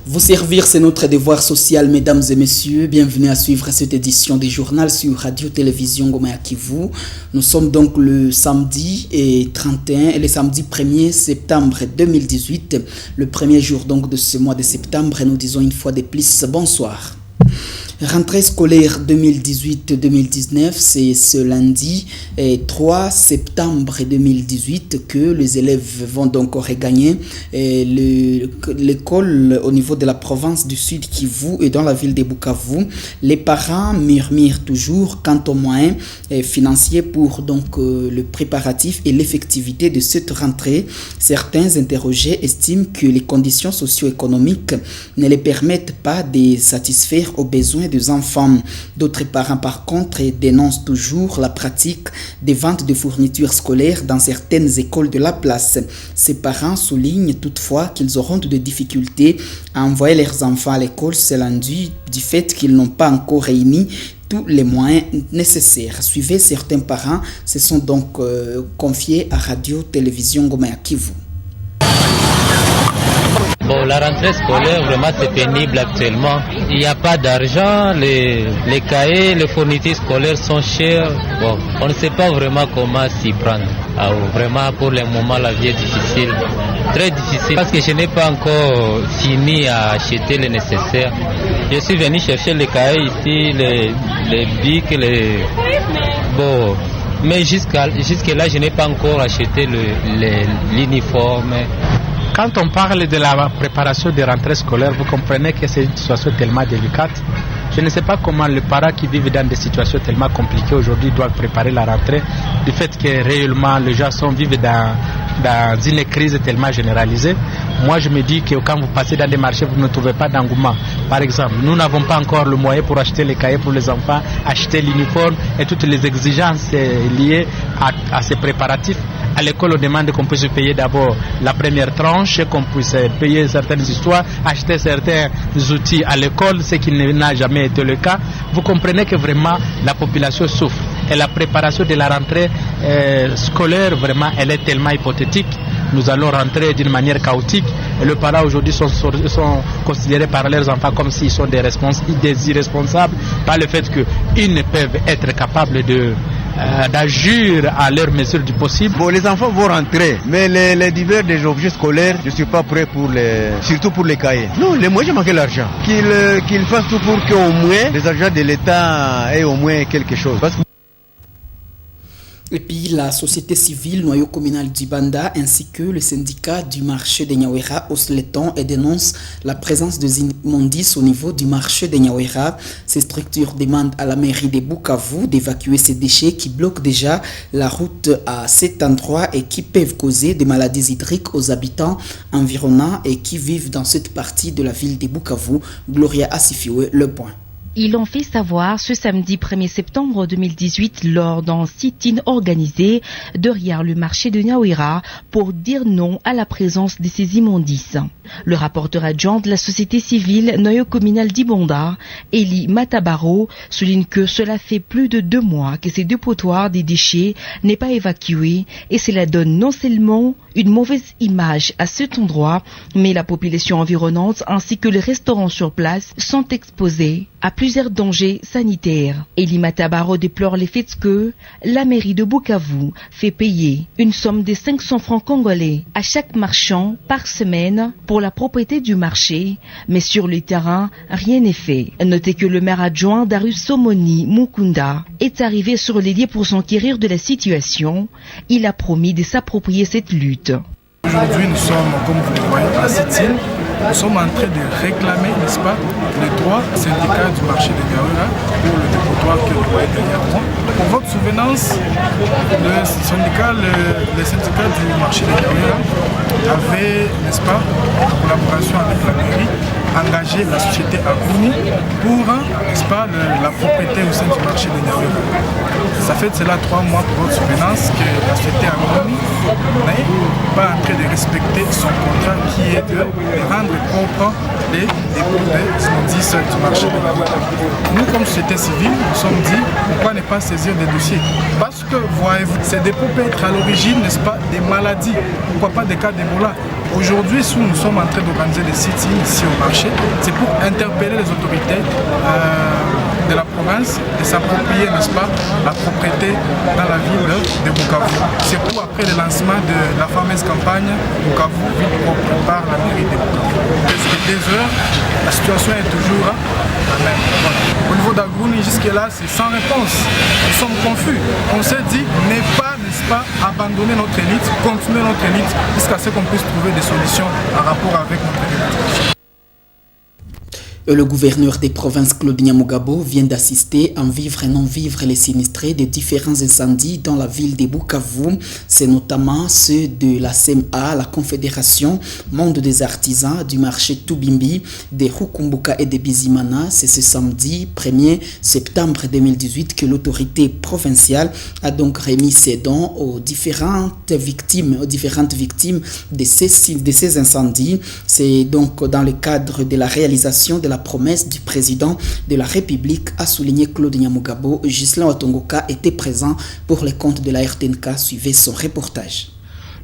Vous servir, c'est notre devoir social, mesdames et messieurs. Bienvenue à suivre cette édition du journal sur Radio-Télévision Goma ya Kivu. Nous sommes donc le samedi 31 et le samedi 1er septembre 2018, le premier jour donc de ce mois de septembre. Et nous disons une fois de plus bonsoir. Rentrée scolaire 2018-2019, c'est ce lundi 3 septembre 2018 que les élèves vont donc regagner l'école au niveau de la province du Sud Kivu et dans la ville de Bukavu. Les parents murmurent toujours quant aux moyens financiers pour donc le préparatif et l'effectivité de cette rentrée. Certains interrogés estiment que les conditions socio-économiques ne les permettent pas de satisfaire aux besoins des enfants. D'autres parents, par contre, dénoncent toujours la pratique des ventes de fournitures scolaires dans certaines écoles de la place. Ces parents soulignent toutefois qu'ils auront des difficultés à envoyer leurs enfants à l'école, cela dû du fait qu'ils n'ont pas encore réuni tous les moyens nécessaires. Suivez, certains parents se sont donc confiés à Radio-Télévision Goma ya Kivu. Bon, la rentrée scolaire, vraiment, c'est pénible actuellement. Il n'y a pas d'argent, les cahiers, les fournitures scolaires sont chères. Bon, on ne sait pas vraiment comment s'y prendre. Alors, vraiment, pour le moment, la vie est difficile. Très difficile, parce que je n'ai pas encore fini à acheter le nécessaire. Je suis venu chercher les cahiers ici, les bics, Bon, mais jusque-là, je n'ai pas encore acheté l'uniforme. Quand on parle de la préparation des rentrées scolaires, vous comprenez que c'est une situation tellement délicate. Je ne sais pas comment les parents qui vivent dans des situations tellement compliquées aujourd'hui doivent préparer la rentrée, du fait que réellement les gens vivent dans une crise tellement généralisée. Moi je me dis que quand vous passez dans des marchés, vous ne trouvez pas d'engouement. Par exemple, nous n'avons pas encore le moyen pour acheter les cahiers pour les enfants, acheter l'uniforme et toutes les exigences liées à ces préparatifs. À l'école, on demande qu'on puisse payer d'abord la première tranche, qu'on puisse payer certaines histoires, acheter certains outils à l'école, ce qui n'a jamais été le cas. Vous comprenez que vraiment la population souffre. Et la préparation de la rentrée scolaire, vraiment, elle est tellement hypothétique. Nous allons rentrer d'une manière chaotique. Et les parents aujourd'hui sont considérés par leurs enfants comme s'ils sont des irresponsables, par le fait qu'ils ne peuvent être capables d'agir à leur mesure du possible. Bon, les enfants vont rentrer, mais les divers des objets scolaires, je ne suis pas prêt surtout pour les cahiers. Non, les moyens, j'ai manqué l'argent. Qu'ils fassent tout pour qu'au moins les agents de l'État aient au moins quelque chose. Et puis la société civile noyau communal d'Ibanda ainsi que le syndicat du marché de Nyawera haussent les tons et dénoncent la présence de immondices au niveau du marché de Nyawera. Ces structures demandent à la mairie de Bukavu d'évacuer ces déchets qui bloquent déjà la route à cet endroit et qui peuvent causer des maladies hydriques aux habitants environnants et qui vivent dans cette partie de la ville de Bukavu. Gloria Asifiwe, le point. Ils l'ont fait savoir ce samedi 1er septembre 2018 lors d'un sit-in organisé derrière le marché de Nyawera pour dire non à la présence de ces immondices. Le rapporteur adjoint de la société civile noyau communal d'Ibanda, Eli Matabaro, souligne que cela fait plus de 2 mois que ces dépotoirs des déchets n'est pas évacué et cela donne non seulement une mauvaise image à cet endroit, mais la population environnante ainsi que les restaurants sur place sont exposés à plusieurs dangers sanitaires. Elimata Baro déplore les faits que la mairie de Bukavu fait payer une somme de 500 francs congolais à chaque marchand par semaine pour la propriété du marché, mais sur le terrain, rien n'est fait. Notez que le maire adjoint Darius Somoni Mukunda est arrivé sur les lieux pour s'enquérir de la situation. Il a promis de s'approprier cette lutte. Aujourd'hui, nous sommes, comme vous le voyez, à Sitine. Nous sommes en train de réclamer, n'est-ce pas, les droits syndicaux du marché de Gaoura pour le dépotoir que vous voyez derrière moi. Pour votre souvenance, les syndicats du marché de Gaoura avaient, n'est-ce pas, en collaboration avec la mairie, engagé la société Agrouni pour, n'est-ce pas, la propriété au sein du marché de Gaoura. Ça fait de cela 3 mois, pour votre souvenance, que la société Agrouni n'est pas en train de respecter son contrat qui est de rendre propre les dépôts des indices du marché de la route. Nous, comme société civile, nous sommes dit pourquoi ne pas saisir des dossiers. Parce que, voyez-vous, ces dépôts peuvent être à l'origine, n'est-ce pas, des maladies, pourquoi pas des cas d'Ebola. Aujourd'hui, si nous sommes en train d'organiser des sit-ins ici au marché, c'est pour interpeller les autorités de la province de s'approprier, n'est-ce pas, la propriété dans la ville de Bukavu. C'est pour après le lancement de la fameuse campagne Bukavu, ville propre par la mairie de Bukavu. Presque 2 heures, la situation est toujours la même. Voilà. Au niveau d'Agrouni, jusque-là, c'est sans réponse. Nous sommes confus. On s'est dit, n'est pas, n'est-ce pas, abandonner notre élite, continuer notre élite, jusqu'à ce qu'on puisse trouver des solutions en rapport avec notre élite. Le gouverneur des provinces Claude Nyamugabo vient d'assister en vivre et non vivre les sinistrés de différents incendies dans la ville de Bukavu. C'est notamment ceux de la CMA, la Confédération Monde des Artisans du marché Tubimbi, de Rukumbuka et de Bizimana. C'est ce samedi 1er septembre 2018 que l'autorité provinciale a donc remis ses dons aux différentes victimes de ces incendies. C'est donc dans le cadre de la réalisation de la promesse du président de la République, a souligné Claude Nyamugabo. Ghislain Watongoka était présent pour les comptes de la RTNK. Suivez son reportage.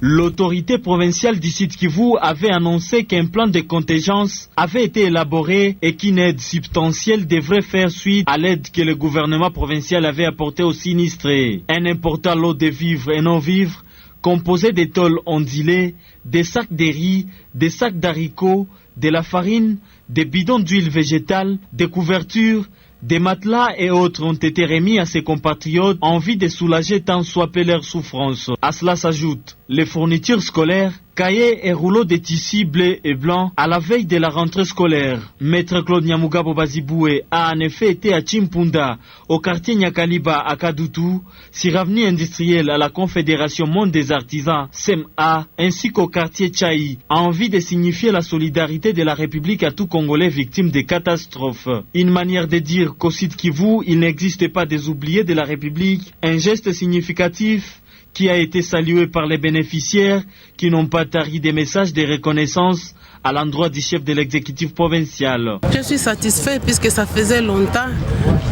L'autorité provinciale du Sud Kivu avait annoncé qu'un plan de contingence avait été élaboré et qu'une aide substantielle devrait faire suite à l'aide que le gouvernement provincial avait apportée aux sinistrés. Un important lot de vivres et non-vivres composé de tôles ondulées, des sacs de riz, des sacs d'haricots, de la farine, des bidons d'huile végétale, des couvertures, des matelas et autres ont été remis à ses compatriotes en vue de soulager tant soit peu leur souffrance. À cela s'ajoutent les fournitures scolaires, cahiers et rouleaux de tissus bleus et blancs à la veille de la rentrée scolaire. Maître Claude Nyamugabo Baziboué a en effet été à Chimpunda, au quartier Nyakaliba à Kadutu, sur avenue industrielle à la Confédération Monde des Artisans, CMA, ainsi qu'au quartier Tchaï, en envie de signifier la solidarité de la République à tout Congolais victime des catastrophes. Une manière de dire qu'au Sud Kivu, il n'existe pas des oubliés de la République, un geste significatif qui a été salué par les bénéficiaires qui n'ont pas tari des messages de reconnaissance à l'endroit du chef de l'exécutif provincial. Je suis satisfait puisque ça faisait longtemps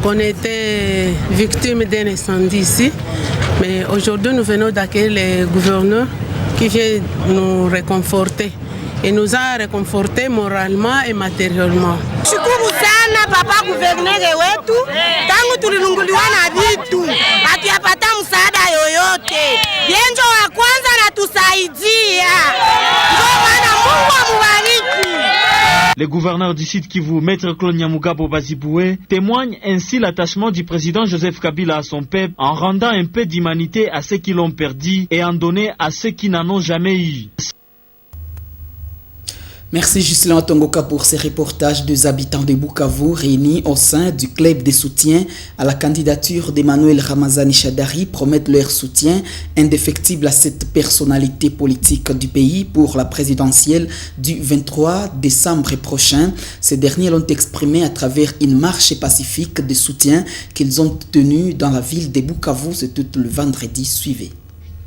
qu'on était victime d'un incendie ici, mais aujourd'hui nous venons d'accueillir le gouverneur qui vient nous réconforter. Il nous a réconfortés moralement et matériellement. Shukuru sana papa guvernere wetu, tangu tulilunguliwa na vitu, hatuyapata msaada yoyote. Yenjo wa kwanza na tusaidia. Ndio maana Mungu amubariki. Le gouverneur du Sud Kivu, Maître Claude Nyamugabo Baziboué, témoigne ainsi l'attachement du président Joseph Kabila à son peuple en rendant un peu d'humanité à ceux qui l'ont perdu et en donnant à ceux qui n'en ont jamais eu. Merci Ghislain Watongoka pour ces reportages des habitants de Bukavu réunis au sein du club de soutien à la candidature d'Emmanuel Ramazani Shadari promettent leur soutien indéfectible à cette personnalité politique du pays pour la présidentielle du 23 décembre prochain. Ces derniers l'ont exprimé à travers une marche pacifique de soutien qu'ils ont tenue dans la ville de Bukavu, c'est tout le vendredi suivi.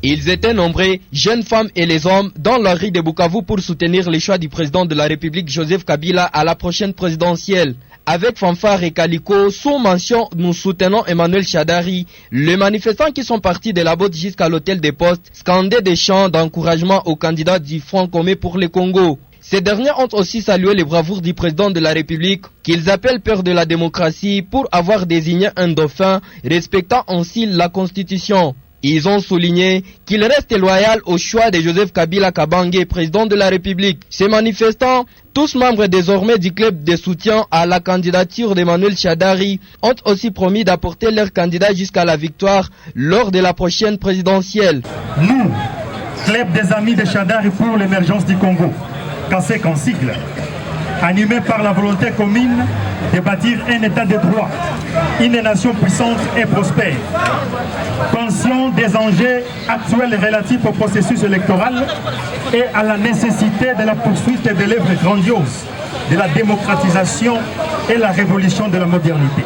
Ils étaient nombreux, jeunes femmes et les hommes, dans la rue de Bukavu pour soutenir le choix du président de la République Joseph Kabila à la prochaine présidentielle. Avec fanfare et calico, sous mention « Nous soutenons Emmanuel Shadari », les manifestants qui sont partis de la botte jusqu'à l'hôtel des postes scandaient des chants d'encouragement aux candidats du Front commun pour le Congo. Ces derniers ont aussi salué les bravoures du président de la République, qu'ils appellent père de la démocratie, pour avoir désigné un dauphin, respectant ainsi la Constitution. Ils ont souligné qu'il reste loyal au choix de Joseph Kabila Kabange, président de la République. Ces manifestants, tous membres désormais du club de soutien à la candidature d'Emmanuel Shadari, ont aussi promis d'apporter leur candidat jusqu'à la victoire lors de la prochaine présidentielle. Nous, club des amis de Shadari pour l'émergence du Congo, CASEC en sigle, animé par la volonté commune de bâtir un état de droit, une nation puissante et prospère, conscient des enjeux actuels relatifs au processus électoral et à la nécessité de la poursuite de l'œuvre grandiose de la démocratisation et la révolution de la modernité.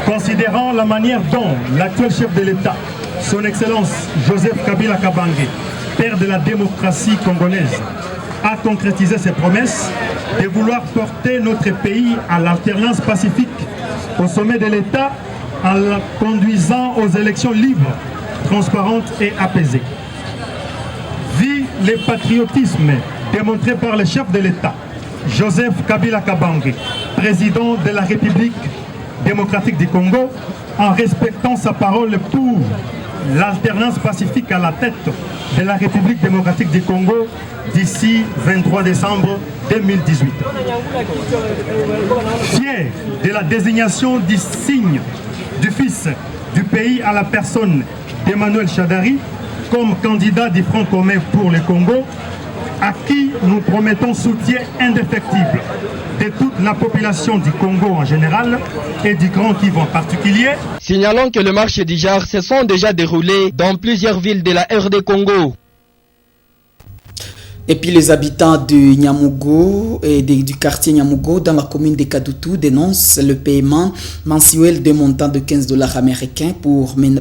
Considérant la manière dont l'actuel chef de l'État, son Excellence Joseph Kabila Kabange, père de la démocratie congolaise, a concrétisé ses promesses de vouloir porter notre pays à l'alternance pacifique au sommet de l'État en la conduisant aux élections libres, transparentes et apaisées. Vu le patriotisme démontré par le chef de l'État, Joseph Kabila Kabange, président de la République démocratique du Congo, en respectant sa parole pour l'alternance pacifique à la tête de la République démocratique du Congo d'ici 23 décembre 2018. Fier de la désignation du signe du fils du pays à la personne d'Emmanuel Shadari comme candidat du Front commun pour le Congo, à qui nous promettons soutien indéfectible de toute la population du Congo en général et du Grand Kivu en particulier. Signalons que les marches du JAR se sont déjà déroulées dans plusieurs villes de la RD Congo. Et puis les habitants de Nyamugo et du quartier Nyamugo dans la commune de Kadutu dénoncent le paiement mensuel d'un montant de $15 américains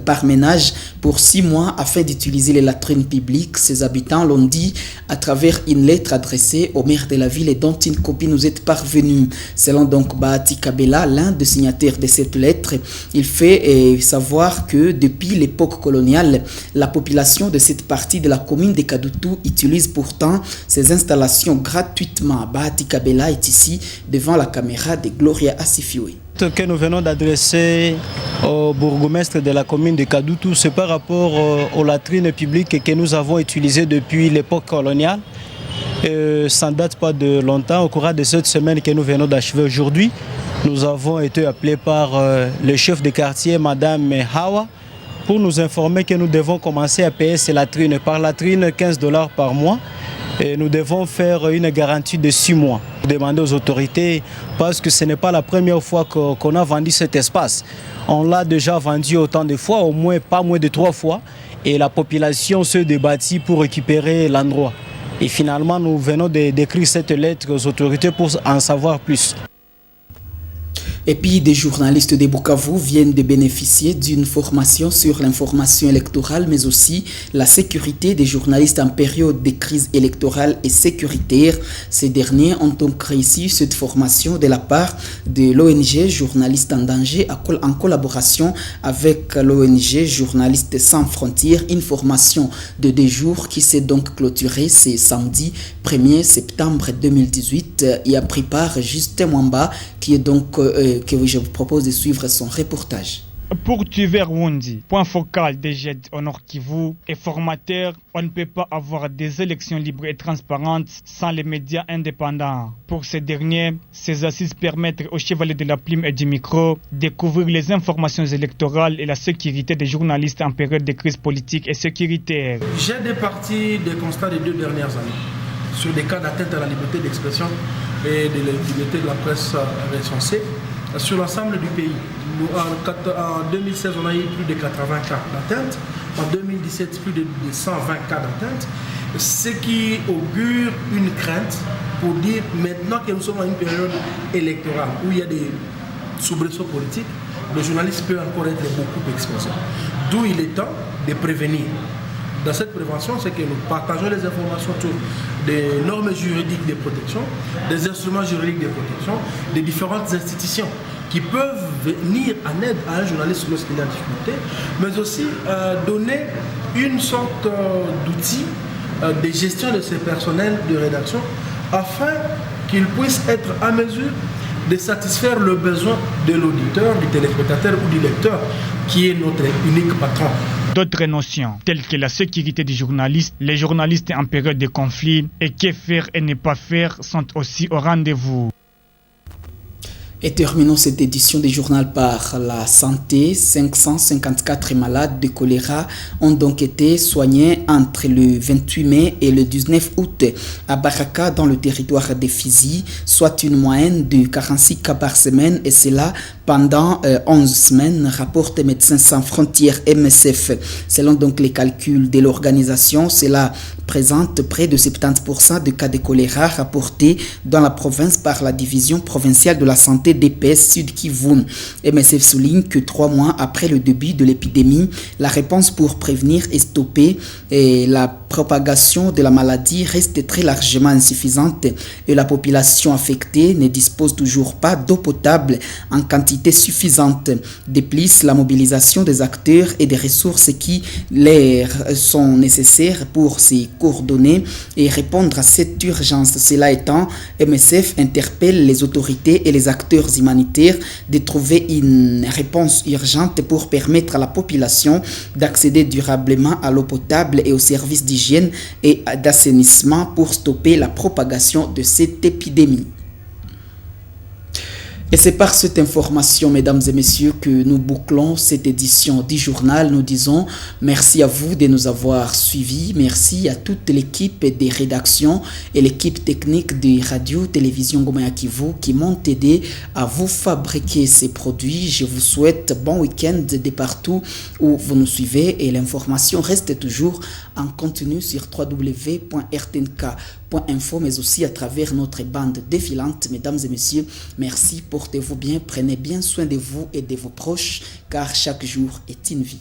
par ménage pour 6 mois afin d'utiliser les latrines publiques. Ces habitants l'ont dit à travers une lettre adressée au maire de la ville et dont une copie nous est parvenue. Selon donc Bahati Kabela, l'un des signataires de cette lettre, il fait savoir que depuis l'époque coloniale, la population de cette partie de la commune de Kadutu utilise pourtant ces installations gratuitement. Bahati Kabela est ici devant la caméra de Gloria Asifioui. Ce que nous venons d'adresser au bourgmestre de la commune de Kadutu, c'est par rapport aux latrines publiques que nous avons utilisées depuis l'époque coloniale. Ça ne date pas de longtemps. Au cours de cette semaine que nous venons d'achever aujourd'hui, nous avons été appelés par le chef de quartier, Madame Hawa, pour nous informer que nous devons commencer à payer ces latrines. Par latrine, $15 par mois. Et nous devons faire une garantie de 6 mois. Demander aux autorités, parce que ce n'est pas la première fois qu'on a vendu cet espace. On l'a déjà vendu autant de fois, au moins pas moins de 3 fois. Et la population se débattit pour récupérer l'endroit. Et finalement, nous venons d'écrire cette lettre aux autorités pour en savoir plus. Et puis, des journalistes de Bukavu viennent de bénéficier d'une formation sur l'information électorale, mais aussi la sécurité des journalistes en période de crise électorale et sécuritaire. Ces derniers ont donc réussi cette formation de la part de l'ONG Journalistes en danger en collaboration avec l'ONG Journalistes sans frontières. Une formation de 2 jours qui s'est donc clôturée ce samedi 1er septembre 2018 et a pris part Justin Mwamba qui est donc que je vous propose de suivre son reportage. Pour Tuver Wundi, point focal des jets au Nord Kivu et formateur, on ne peut pas avoir des élections libres et transparentes sans les médias indépendants. Pour ces derniers, ces assises permettent aux chevaliers de la plume et du micro de couvrir les informations électorales et la sécurité des journalistes en période de crise politique et sécuritaire. J'ai départi des constats des 2 dernières années sur des cas d'atteinte à la liberté d'expression et de la liberté de la presse recensée sur l'ensemble du pays. En 2016, on a eu plus de 80 cas d'atteinte. En 2017, plus de 120 cas d'atteinte. Ce qui augure une crainte pour dire maintenant que nous sommes à une période électorale où il y a des soubresauts politiques, le journaliste peut encore être beaucoup exposé. D'où il est temps de prévenir. Dans cette prévention, c'est que nous partageons les informations autour des normes juridiques de protection, des instruments juridiques de protection, des différentes institutions qui peuvent venir en aide à un journaliste lorsqu'il est en difficulté, mais aussi donner une sorte d'outil de gestion de ses personnels de rédaction afin qu'ils puissent être à mesure de satisfaire le besoin de l'auditeur, du téléspectateur ou du lecteur, qui est notre unique patron. D'autres notions, telles que la sécurité du journaliste, les journalistes en période de conflit et que faire et ne pas faire sont aussi au rendez-vous. Et terminons cette édition du journal par la santé. 554 malades de choléra ont donc été soignés entre le 28 mai et le 19 août à Baraka dans le territoire de Fizi, soit une moyenne de 46 cas par semaine, et cela pendant 11 semaines, rapporte Médecins Sans Frontières MSF. Selon donc les calculs de l'organisation, cela présente près de 70% de cas de choléra rapportés dans la province par la division provinciale de la santé d'EPS Sud Kivu. MSF souligne que 3 mois après le début de l'épidémie, la réponse pour prévenir et stopper la propagation de la maladie reste très largement insuffisante et la population affectée ne dispose toujours pas d'eau potable en quantité suffisante. De plus, la mobilisation des acteurs et des ressources qui leur sont nécessaires pour se coordonner et répondre à cette urgence. Cela étant, MSF interpelle les autorités et les acteurs humanitaires de trouver une réponse urgente pour permettre à la population d'accéder durablement à l'eau potable et aux services d'hygiène et d'assainissement pour stopper la propagation de cette épidémie. Et c'est par cette information, mesdames et messieurs, que nous bouclons cette édition du journal. Nous disons merci à vous de nous avoir suivis. Merci à toute l'équipe des rédactions et l'équipe technique de Radio-Télévision Goma Kivu qui m'ont aidé à vous fabriquer ces produits. Je vous souhaite bon week-end de partout où vous nous suivez et l'information reste toujours en continu sur www.rtnk.info, mais aussi à travers notre bande défilante. Mesdames et messieurs, merci, portez-vous bien, prenez bien soin de vous et de vos proches, car chaque jour est une vie.